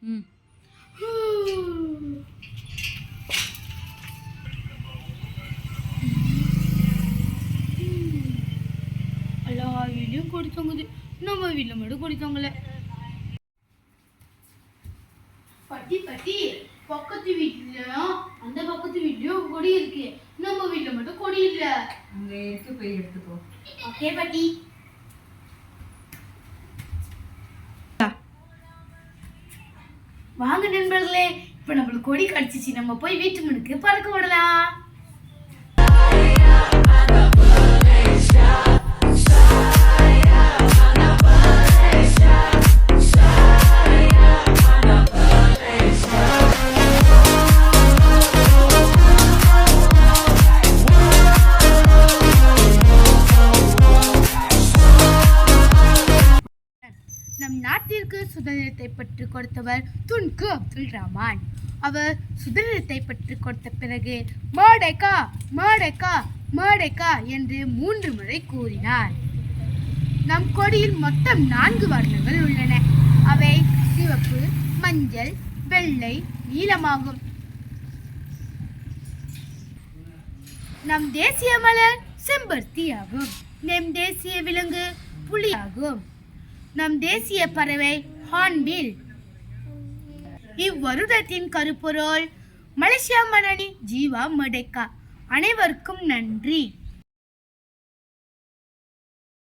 ம். எல்லா வீட்லையும் கொடி தொங்குது, நம்ம வீட்டில் மட்டும் கொடி தொங்கல. பட்டி பட்டி பக்கத்து வீட்லயும் அந்த பக்கத்து வீட்லயும் கொடி இருக்கு, நம்ம வீட்ல மட்டும் கொடி இல்ல. அங்க இருக்கு, போய் எடுத்துக்கோ. ஓகே பாட்டி. வாங்க நண்பர்களே, இப்ப நம்மளுக்கு கொடி கிடைச்சிச்சு, நம்ம போய் வீட்டு முன்னுக்கு பறக்க விடலாம். நம் நாட்டிற்கு சுதந்திரத்தை பற்றி கொடுத்தவர் துன்கு அப்துல் ரஹ்மான். அவர் சுதந்திரத்தை பற்றி கொடுத்த பிறகு மர்டேகா மர்டேகா மர்டேகா என்று 3 முறை கூறினார். நம் கொடியில் மொத்தம் 4 வர்ணங்கள் உள்ளன. அவை சிவப்பு, மஞ்சள், வெள்ளை, நீலமாகும். நம் தேசிய மலர் செம்பருத்தி ஆகும். நம் தேசிய விலங்கு புலி ஆகும். நம் தேசிய பறவை ஹார்ன்பில். இவ்வருடத்தின் கருப்பொருள் மலேசியா மன்னனி ஜீவா மர்டேகா. அனைவருக்கும் நன்றி.